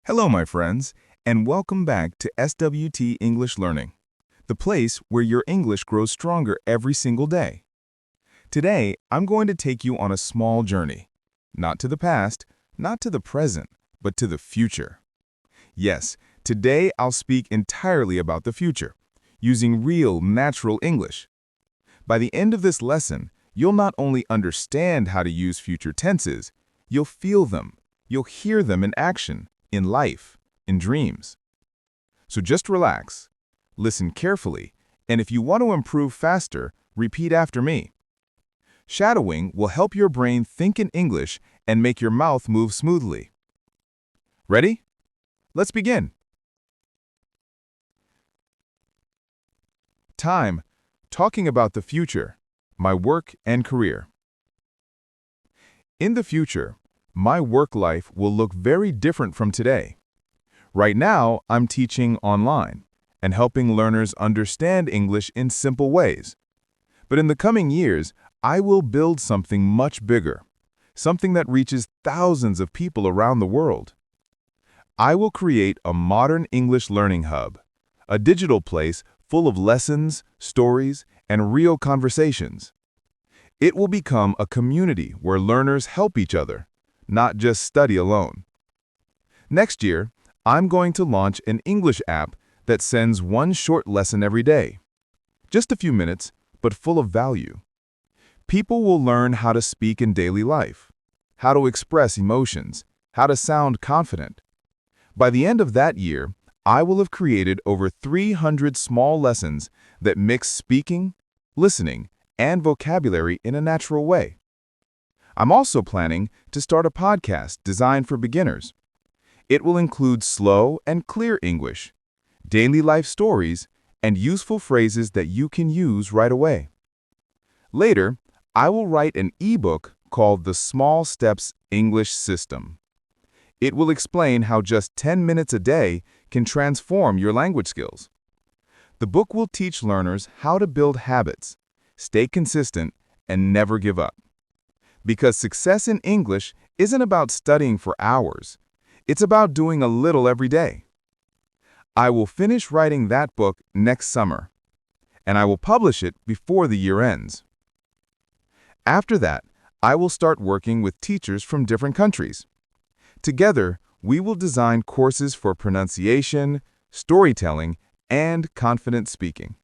Hello, my friends, and welcome back to SWT English Learning, the place where your English grows stronger every single day. Today, I'm going to take you on a small journey, not to the past, not to the present, but to the future. Yes, today I'll speak entirely about the future, using real, natural English. By the end of this lesson, you'll not only understand how to use future tenses, you'll feel them, you'll hear them in action, in life, in dreams. So just relax, listen carefully, and if you want to improve faster, repeat after me. Shadowing will help your brain think in English and make your mouth move smoothly. Ready? Let's begin. Time, talking about the future, my work and career. In the future, my work life will look very different from today. Right now, I'm teaching online and helping learners understand English in simple ways. But in the coming years, I will build something much bigger, something that reaches thousands of people around the world. I will create a modern English learning hub, a digital place full of lessons, stories, and real conversations. It will become a community where learners help each other, not just study alone. Next year, I'm going to launch an English app that sends one short lesson every day. Just a few minutes, but full of value. People will learn how to speak in daily life, how to express emotions, how to sound confident. By the end of that year, I will have created over 300 small lessons that mix speaking, listening, and vocabulary in a natural way. I'm also planning to start a podcast designed for beginners. It will include slow and clear English, daily life stories, and useful phrases that you can use right away. Later, I will write an ebook called The Small Steps English System. It will explain how just 10 minutes a day can transform your language skills. The book will teach learners how to build habits, stay consistent, and never give up. Because success in English isn't about studying for hours. It's about doing a little every day. I will finish writing that book next summer, and I will publish it before the year ends. After that, I will start working with teachers from different countries. Together, we will design courses for pronunciation, storytelling, and confident speaking.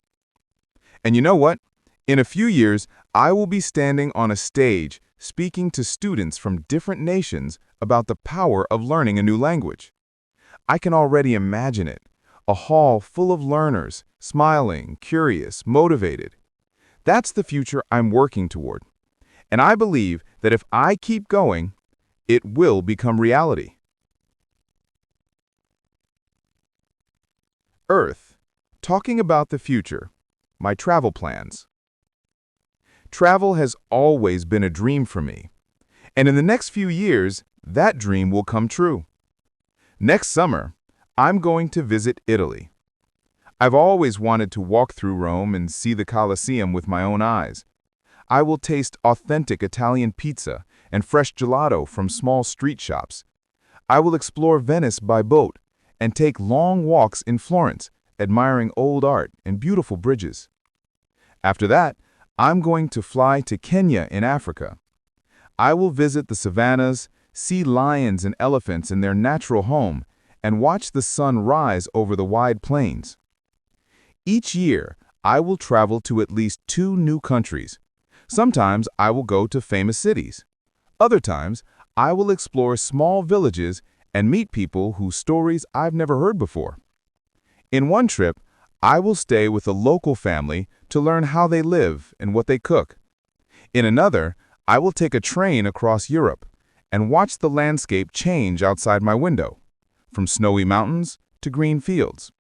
And you know what? In a few years, I will be standing on a stage speaking to students from different nations about the power of learning a new language. I can already imagine it, a hall full of learners, smiling, curious, motivated. That's the future I'm working toward. And I believe that if I keep going, it will become reality. Earth, talking about the future, my travel plans. Travel has always been a dream for me, and in the next few years, that dream will come true. Next summer, I'm going to visit Italy. I've always wanted to walk through Rome and see the Colosseum with my own eyes. I will taste authentic Italian pizza and fresh gelato from small street shops. I will explore Venice by boat and take long walks in Florence, admiring old art and beautiful bridges. After that, I'm going to fly to Kenya in Africa. I will visit the savannas, see lions and elephants in their natural home, and watch the sun rise over the wide plains. Each year, I will travel to at least 2 new countries. Sometimes I will go to famous cities. Other times, I will explore small villages and meet people whose stories I've never heard before. In one trip, I will stay with a local family to learn how they live and what they cook. In another, I will take a train across Europe and watch the landscape change outside my window, from snowy mountains to green fields.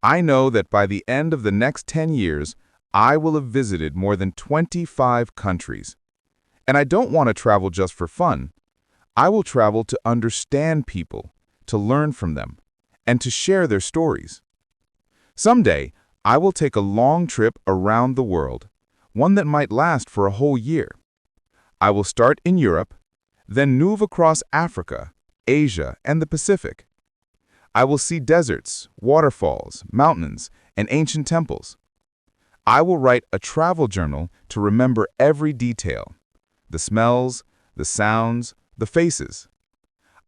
I know that by the end of the next 10 years, I will have visited more than 25 countries. And I don't want to travel just for fun. I will travel to understand people, to learn from them, and to share their stories. Someday, I will take a long trip around the world, one that might last for a whole year. I will start in Europe, then move across Africa, Asia, and the Pacific, I will see deserts, waterfalls, mountains, and ancient temples. I will write a travel journal to remember every detail, the smells, the sounds, the faces.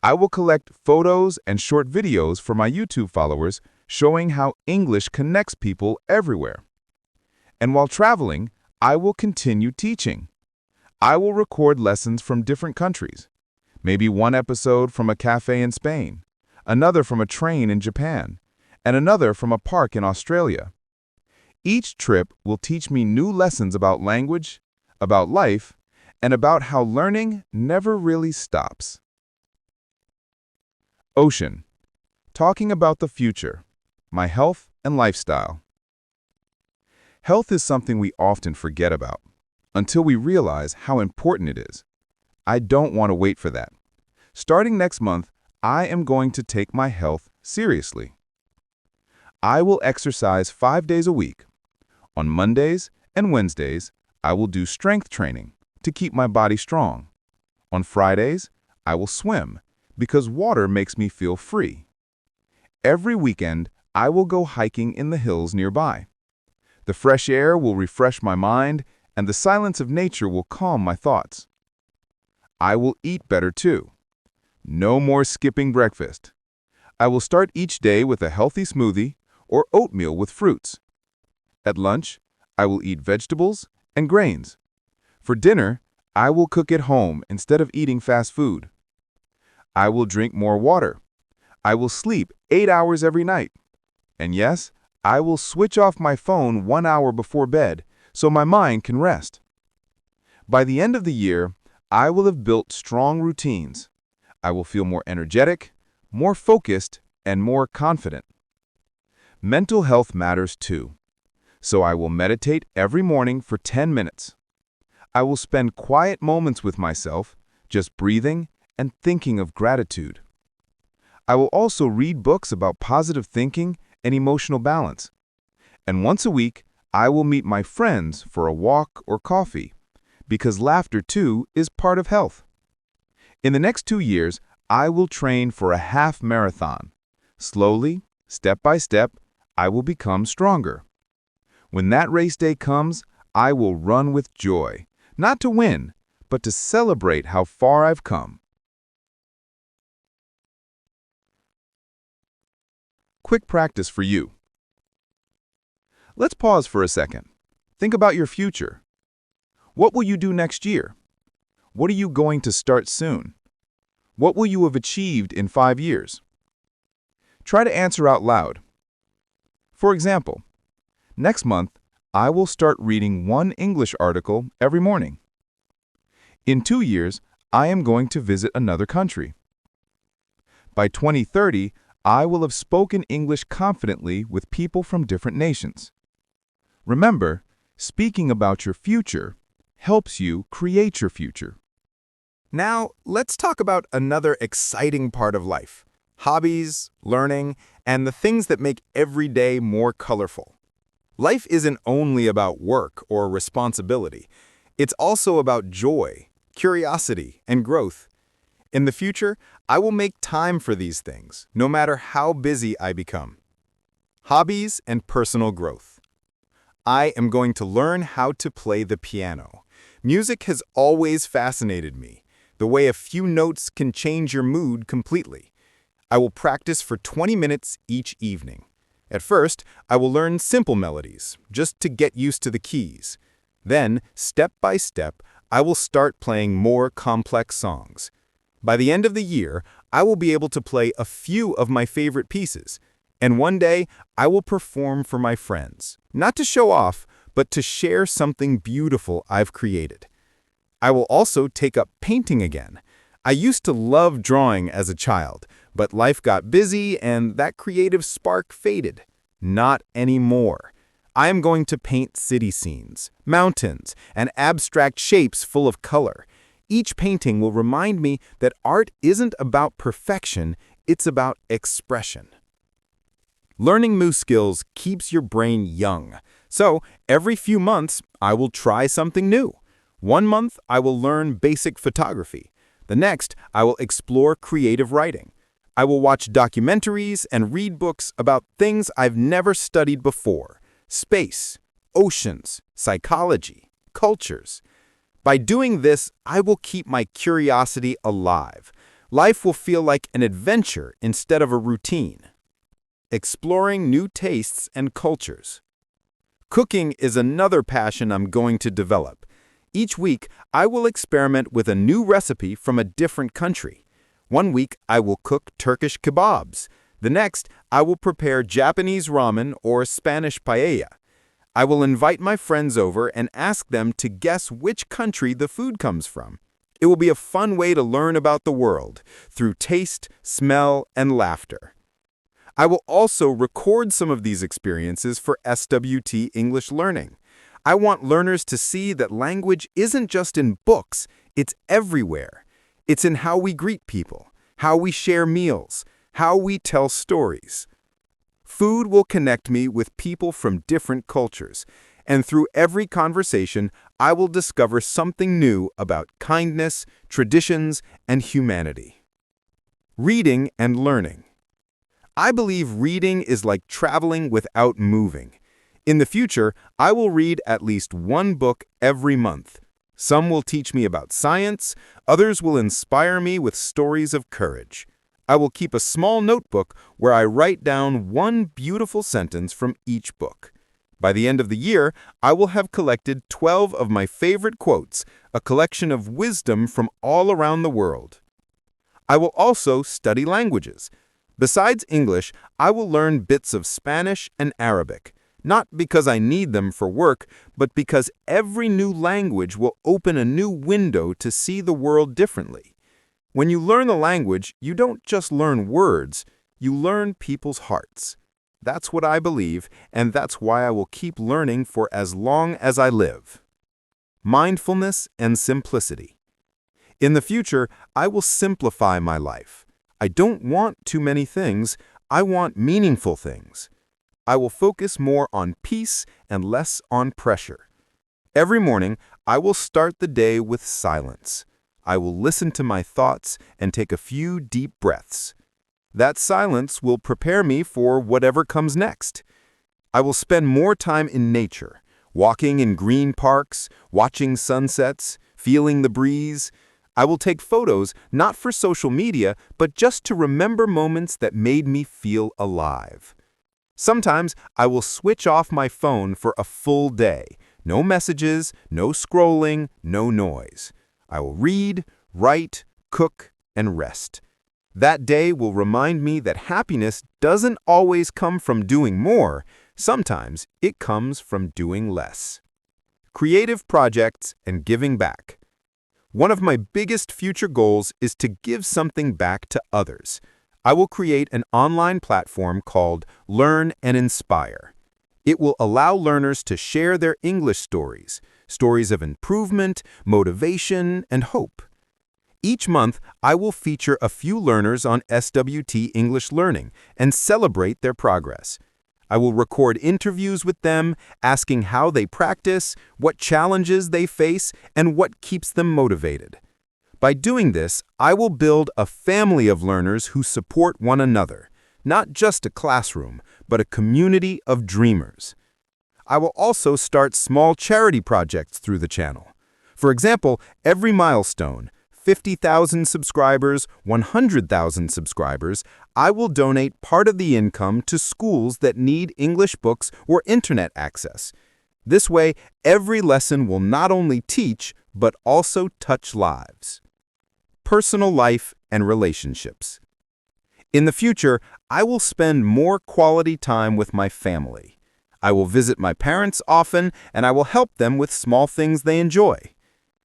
I will collect photos and short videos for my YouTube followers showing how English connects people everywhere. And while traveling, I will continue teaching. I will record lessons from different countries, maybe one episode from a cafe in Spain, another from a train in Japan, and another from a park in Australia. Each trip will teach me new lessons about language, about life, and about how learning never really stops. Ocean. Talking about the future, my health and lifestyle. Health is something we often forget about, until we realize how important it is. I don't want to wait for that. Starting next month, I am going to take my health seriously. I will exercise 5 days a week. On Mondays and Wednesdays, I will do strength training to keep my body strong. On Fridays, I will swim because water makes me feel free. Every weekend, I will go hiking in the hills nearby. The fresh air will refresh my mind, and the silence of nature will calm my thoughts. I will eat better too. No more skipping breakfast. I will start each day with a healthy smoothie or oatmeal with fruits. At lunch, I will eat vegetables and grains. For dinner, I will cook at home instead of eating fast food. I will drink more water. I will sleep 8 hours every night. And yes, I will switch off my phone 1 hour before bed so my mind can rest. By the end of the year, I will have built strong routines. I will feel more energetic, more focused, and more confident. Mental health matters too. So I will meditate every morning for 10 minutes. I will spend quiet moments with myself, just breathing and thinking of gratitude. I will also read books about positive thinking and emotional balance. And once a week, I will meet my friends for a walk or coffee, because laughter too is part of health. In the next 2 years, I will train for a half marathon. Slowly, step by step, I will become stronger. When that race day comes, I will run with joy, not to win, but to celebrate how far I've come. Quick practice for you. Let's pause for a second. Think about your future. What will you do next year? What are you going to start soon? What will you have achieved in 5 years? Try to answer out loud. For example, next month, I will start reading one English article every morning. In 2 years, I am going to visit another country. By 2030, I will have spoken English confidently with people from different nations. Remember, speaking about your future helps you create your future. Now, let's talk about another exciting part of life: hobbies, learning, and the things that make every day more colorful. Life isn't only about work or responsibility. It's also about joy, curiosity, and growth. In the future, I will make time for these things, no matter how busy I become. Hobbies and personal growth. I am going to learn how to play the piano. Music has always fascinated me, the way a few notes can change your mood completely. I will practice for 20 minutes each evening. At first, I will learn simple melodies, just to get used to the keys. Then, step by step, I will start playing more complex songs. By the end of the year, I will be able to play a few of my favorite pieces. And one day, I will perform for my friends, not to show off, but to share something beautiful I've created. I will also take up painting again. I used to love drawing as a child, but life got busy and that creative spark faded. Not anymore. I am going to paint city scenes, mountains, and abstract shapes full of color. Each painting will remind me that art isn't about perfection, it's about expression. Learning new skills keeps your brain young. So, every few months, I will try something new. 1 month, I will learn basic photography. The next, I will explore creative writing. I will watch documentaries and read books about things I've never studied before: space, oceans, psychology, cultures. By doing this, I will keep my curiosity alive. Life will feel like an adventure instead of a routine. Exploring new tastes and cultures. Cooking is another passion I'm going to develop. Each week, I will experiment with a new recipe from a different country. One week, I will cook Turkish kebabs. The next, I will prepare Japanese ramen or Spanish paella. I will invite my friends over and ask them to guess which country the food comes from. It will be a fun way to learn about the world through taste, smell, and laughter. I will also record some of these experiences for SWT English Learning. I want learners to see that language isn't just in books, it's everywhere. It's in how we greet people, how we share meals, how we tell stories. Food will connect me with people from different cultures, and through every conversation, I will discover something new about kindness, traditions, and humanity. Reading and learning. I believe reading is like traveling without moving. In the future, I will read at least one book every month. Some will teach me about science, others will inspire me with stories of courage. I will keep a small notebook where I write down one beautiful sentence from each book. By the end of the year, I will have collected 12 of my favorite quotes, a collection of wisdom from all around the world. I will also study languages. Besides English, I will learn bits of Spanish and Arabic, not because I need them for work, but because every new language will open a new window to see the world differently. When you learn the language, you don't just learn words, you learn people's hearts. That's what I believe, and that's why I will keep learning for as long as I live. Mindfulness and simplicity. In the future, I will simplify my life. I don't want too many things, I want meaningful things. I will focus more on peace and less on pressure. Every morning, I will start the day with silence. I will listen to my thoughts and take a few deep breaths. That silence will prepare me for whatever comes next. I will spend more time in nature, walking in green parks, watching sunsets, feeling the breeze. I will take photos not for social media, but just to remember moments that made me feel alive. Sometimes I will switch off my phone for a full day. No messages, no scrolling, no noise. I will read, write, cook, and rest. That day will remind me that happiness doesn't always come from doing more. Sometimes it comes from doing less. Creative projects and giving back. One of my biggest future goals is to give something back to others. I will create an online platform called Learn and Inspire. It will allow learners to share their English stories, stories of improvement, motivation, and hope. Each month, I will feature a few learners on SWT English Learning and celebrate their progress. I will record interviews with them, asking how they practice, what challenges they face, and what keeps them motivated. By doing this, I will build a family of learners who support one another, not just a classroom, but a community of dreamers. I will also start small charity projects through the channel. For example, every milestone, 50,000 subscribers, 100,000 subscribers, I will donate part of the income to schools that need English books or internet access. This way, every lesson will not only teach, but also touch lives. Personal life and relationships. In the future, I will spend more quality time with my family. I will visit my parents often, and I will help them with small things they enjoy.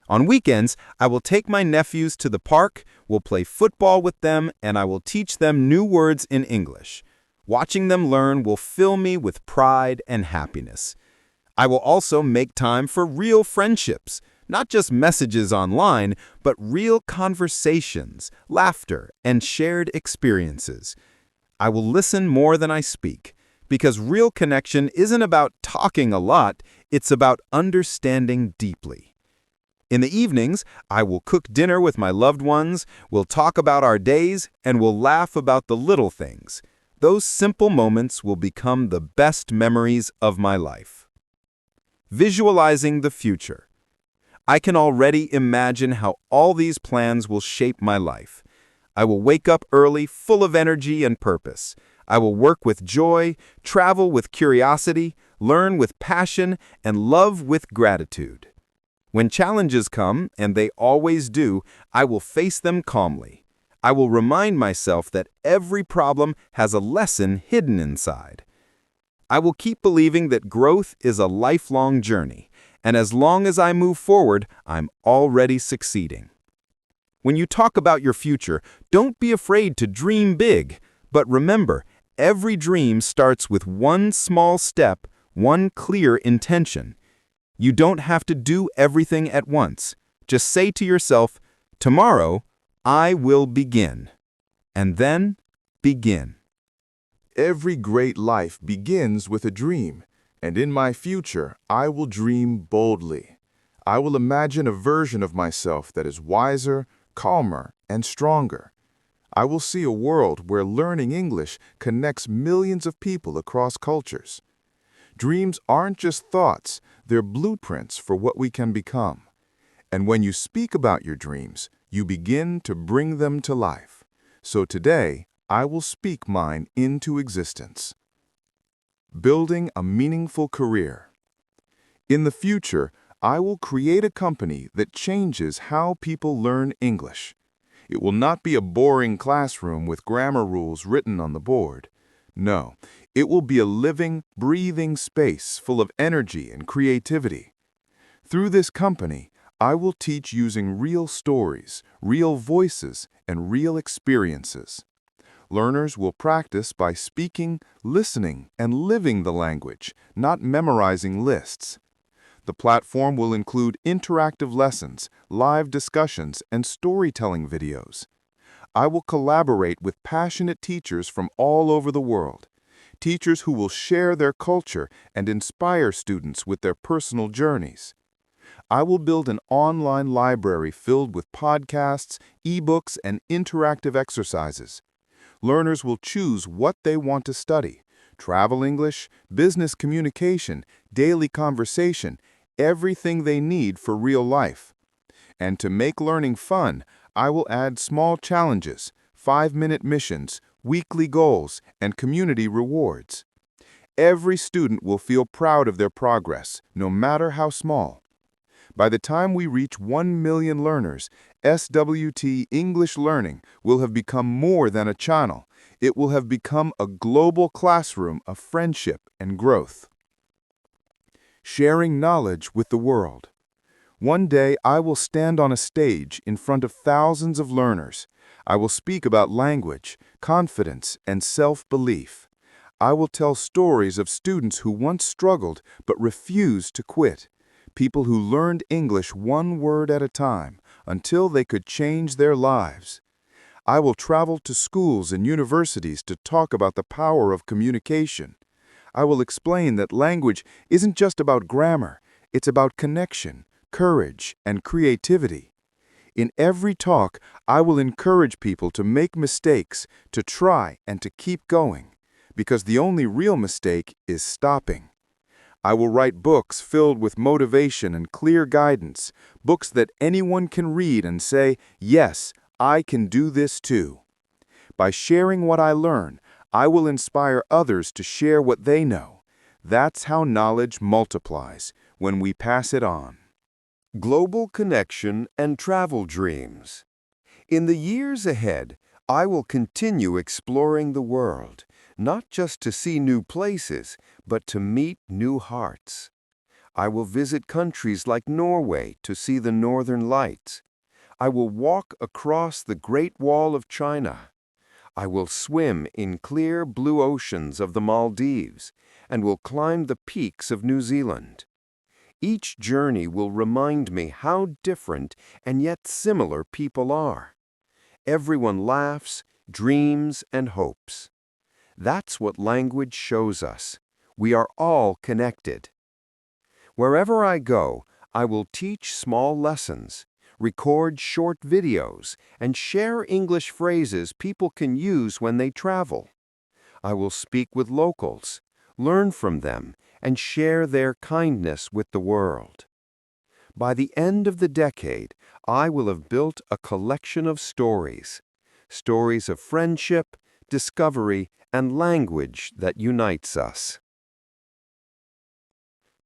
On weekends, I will take my nephews to the park, will play football with them, and I will teach them new words in English. Watching them learn will fill me with pride and happiness. I will also make time for real friendships, not just messages online, but real conversations, laughter, and shared experiences. I will listen more than I speak, because real connection isn't about talking a lot, it's about understanding deeply. In the evenings, I will cook dinner with my loved ones, we'll talk about our days, and we'll laugh about the little things. Those simple moments will become the best memories of my life. Visualizing the future. I can already imagine how all these plans will shape my life. I will wake up early, full of energy and purpose. I will work with joy, travel with curiosity, learn with passion, and love with gratitude. When challenges come, and they always do, I will face them calmly. I will remind myself that every problem has a lesson hidden inside. I will keep believing that growth is a lifelong journey, and as long as I move forward, I'm already succeeding. When you talk about your future, don't be afraid to dream big, but remember, every dream starts with one small step, one clear intention. You don't have to do everything at once. Just say to yourself, tomorrow, I will begin. And then, begin. Every great life begins with a dream, and in my future, I will dream boldly. I will imagine a version of myself that is wiser, calmer, and stronger. I will see a world where learning English connects millions of people across cultures. Dreams aren't just thoughts, they're blueprints for what we can become. And when you speak about your dreams, you begin to bring them to life. So today, I will speak mine into existence. Building a meaningful career. In the future, I will create a company that changes how people learn English. It will not be a boring classroom with grammar rules written on the board. No, it will be a living, breathing space full of energy and creativity. Through this company, I will teach using real stories, real voices, and real experiences. Learners will practice by speaking, listening, and living the language, not memorizing lists. The platform will include interactive lessons, live discussions, and storytelling videos. I will collaborate with passionate teachers from all over the world, teachers who will share their culture and inspire students with their personal journeys. I will build an online library filled with podcasts, ebooks, and interactive exercises. Learners will choose what they want to study: travel English, business communication, daily conversation, everything they need for real life. And to make learning fun, I will add small challenges, 5-minute missions, weekly goals, and community rewards. Every student will feel proud of their progress, no matter how small. By the time we reach 1 million learners, SWT English Learning will have become more than a channel. It will have become a global classroom of friendship and growth. Sharing knowledge with the world. One day, I will stand on a stage in front of thousands of learners. I will speak about language, confidence, and self-belief. I will tell stories of students who once struggled but refused to quit. People who learned English one word at a time until they could change their lives. I will travel to schools and universities to talk about the power of communication. I will explain that language isn't just about grammar, it's about connection, courage, and creativity. In every talk, I will encourage people to make mistakes, to try, and to keep going, because the only real mistake is stopping. I will write books filled with motivation and clear guidance, books that anyone can read and say, yes, I can do this too. By sharing what I learn, I will inspire others to share what they know. That's how knowledge multiplies, when we pass it on. Global connection and travel dreams. In the years ahead, I will continue exploring the world, not just to see new places, but to meet new hearts. I will visit countries like Norway to see the Northern Lights. I will walk across the Great Wall of China. I will swim in clear blue oceans of the Maldives and will climb the peaks of New Zealand. Each journey will remind me how different and yet similar people are. Everyone laughs, dreams, and hopes. That's what language shows us. We are all connected. Wherever I go, I will teach small lessons, record short videos, and share English phrases people can use when they travel. I will speak with locals, learn from them, and share their kindness with the world. By the end of the decade, I will have built a collection of stories of friendship, discovery, and language that unites us.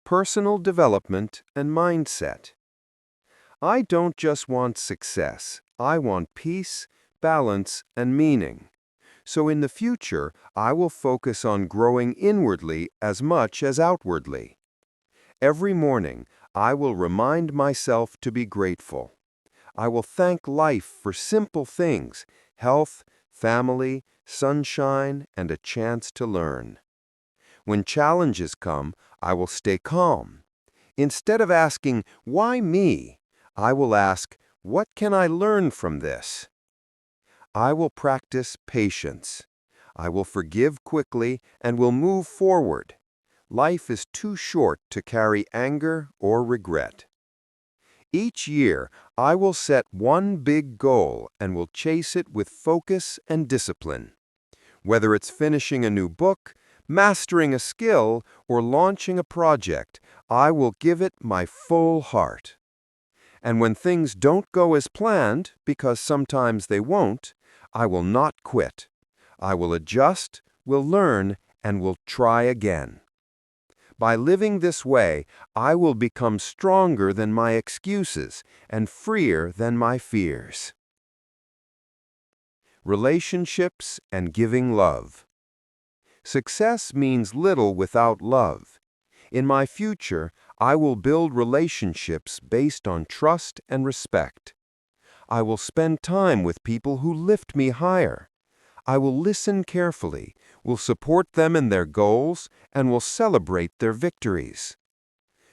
Personal development and mindset. I don't just want success, I want peace, balance, and meaning. So in the future, I will focus on growing inwardly as much as outwardly. Every morning, I will remind myself to be grateful. I will thank life for simple things: health, family, sunshine, and a chance to learn. When challenges come, I will stay calm. Instead of asking, "Why me?" I will ask, "What can I learn from this?" I will practice patience. I will forgive quickly and will move forward. Life is too short to carry anger or regret. Each year, I will set one big goal and will chase it with focus and discipline. Whether it's finishing a new book, mastering a skill, or launching a project, I will give it my full heart. And when things don't go as planned, because sometimes they won't, I will not quit. I will adjust, will learn, and will try again. By living this way, I will become stronger than my excuses and freer than my fears. Relationships and giving love. Success means little without love. In my future, I will build relationships based on trust and respect. I will spend time with people who lift me higher. I will listen carefully, will support them in their goals, and will celebrate their victories.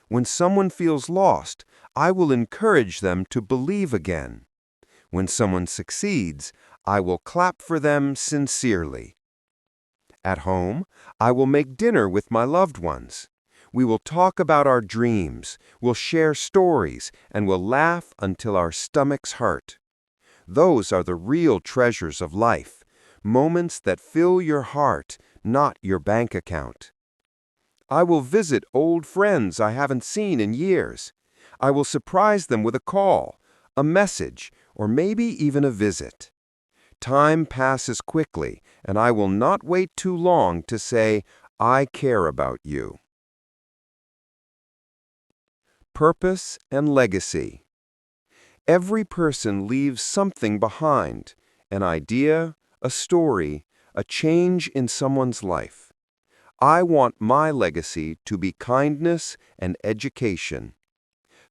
When someone feels lost, I will encourage them to believe again. When someone succeeds, I will clap for them sincerely. At home, I will make dinner with my loved ones. We will talk about our dreams, we'll share stories, and we'll laugh until our stomachs hurt. Those are the real treasures of life, moments that fill your heart, not your bank account. I will visit old friends I haven't seen in years. I will surprise them with a call, a message, or maybe even a visit. Time passes quickly, and I will not wait too long to say, "I care about you." Purpose and legacy. Every person leaves something behind: an idea, a story, a change in someone's life. I want my legacy to be kindness and education.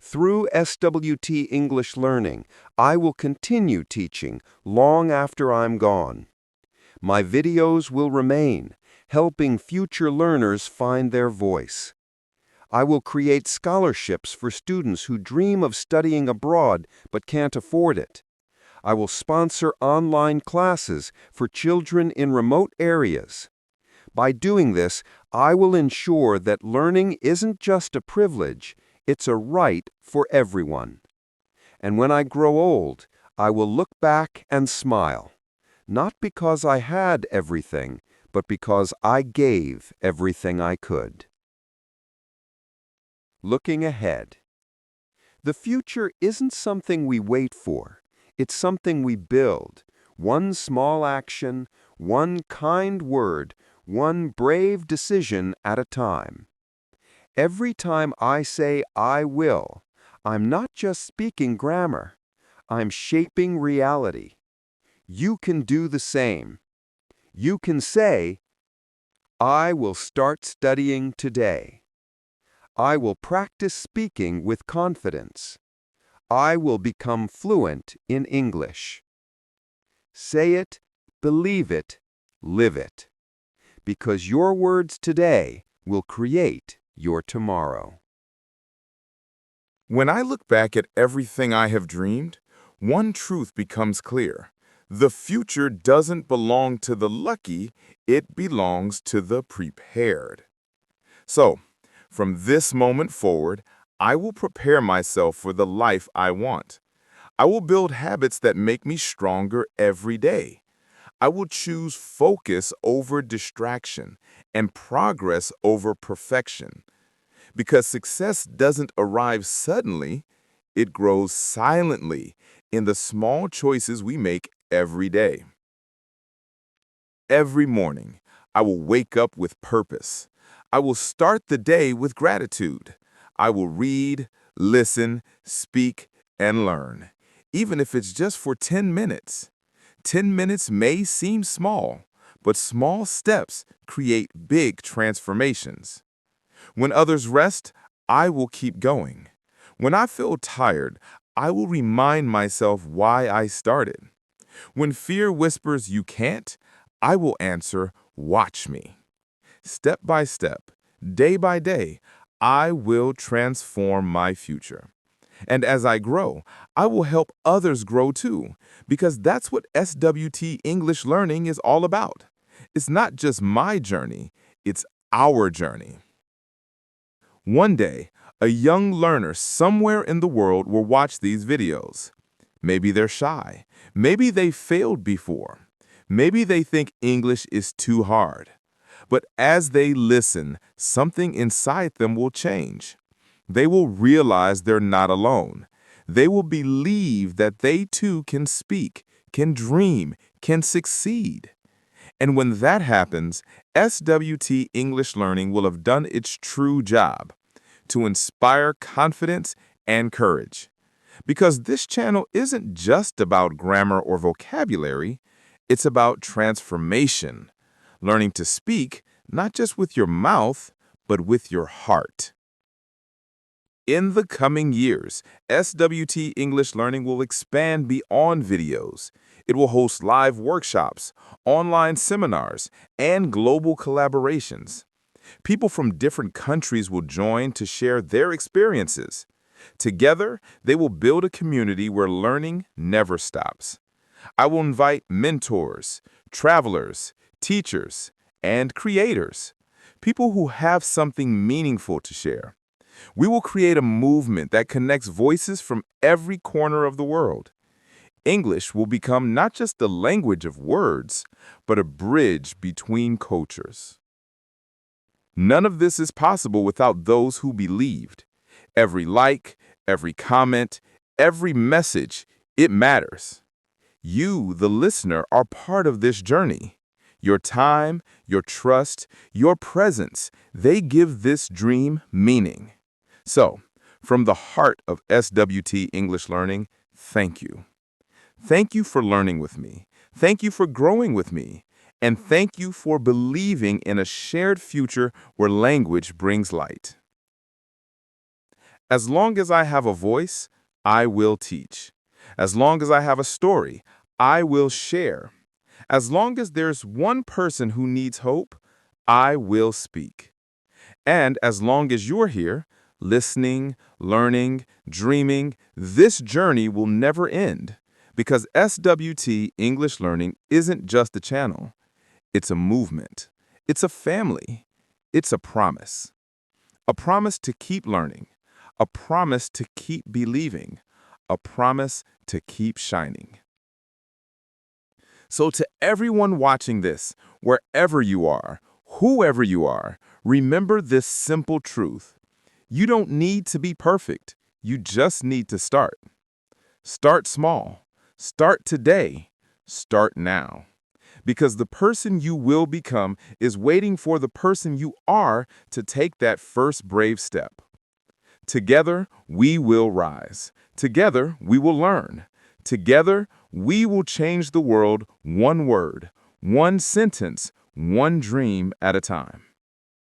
Through SWT English Learning, I will continue teaching long after I'm gone. My videos will remain, helping future learners find their voice. I will create scholarships for students who dream of studying abroad but can't afford it. I will sponsor online classes for children in remote areas. By doing this, I will ensure that learning isn't just a privilege, it's a right for everyone. And when I grow old, I will look back and smile, not because I had everything, but because I gave everything I could. Looking ahead. The future isn't something we wait for. It's something we build. One small action, one kind word, one brave decision at a time. Every time I say "I will," I'm not just speaking grammar. I'm shaping reality. You can do the same. You can say, "I will start studying today." I will practice speaking with confidence. I will become fluent in English. Say it, believe it, live it. Because your words today will create your tomorrow. When I look back at everything I have dreamed, one truth becomes clear. The future doesn't belong to the lucky, it belongs to the prepared. So, from this moment forward, I will prepare myself for the life I want. I will build habits that make me stronger every day. I will choose focus over distraction and progress over perfection. Because success doesn't arrive suddenly, it grows silently in the small choices we make every day. Every morning, I will wake up with purpose. I will start the day with gratitude. I will read, listen, speak, and learn, even if it's just for 10 minutes. 10 minutes may seem small, but small steps create big transformations. When others rest, I will keep going. When I feel tired, I will remind myself why I started. When fear whispers you can't, I will answer, watch me. Step by step, day by day, I will transform my future. And as I grow, I will help others grow too, because that's what SWT English Learning is all about. It's not just my journey, it's our journey. One day, a young learner somewhere in the world will watch these videos. Maybe they're shy. Maybe they failed before. Maybe they think English is too hard. But as they listen, something inside them will change. They will realize they're not alone. They will believe that they too can speak, can dream, can succeed. And when that happens, SWT English Learning will have done its true job, to inspire confidence and courage. Because this channel isn't just about grammar or vocabulary, it's about transformation, learning to speak not just with your mouth, but with your heart. In the coming years, SWT English Learning will expand beyond videos. It will host live workshops, online seminars, and global collaborations. People from different countries will join to share their experiences. Together, they will build a community where learning never stops. I will invite mentors, travelers, teachers, and creators, people who have something meaningful to share. We will create a movement that connects voices from every corner of the world. English will become not just the language of words, but a bridge between cultures. None of this is possible without those who believed. Every like, every comment, every message, it matters. You, the listener, are part of this journey. Your time, your trust, your presence, they give this dream meaning. So, from the heart of SWT English Learning, thank you. Thank you for learning with me. Thank you for growing with me. And thank you for believing in a shared future where language brings light. As long as I have a voice, I will teach. As long as I have a story, I will share. As long as there's one person who needs hope, I will speak. And as long as you're here, listening, learning, dreaming, this journey will never end. Because SWT English Learning isn't just a channel. It's a movement. It's a family. It's a promise. A promise to keep learning. A promise to keep believing. A promise to keep shining. So to everyone watching this, wherever you are, whoever you are, remember this simple truth. You don't need to be perfect. You just need to start. Start small. Start today. Start now. Because the person you will become is waiting for the person you are to take that first brave step. Together, we will rise. Together, we will learn. Together, we will change the world one word, one sentence, one dream at a time.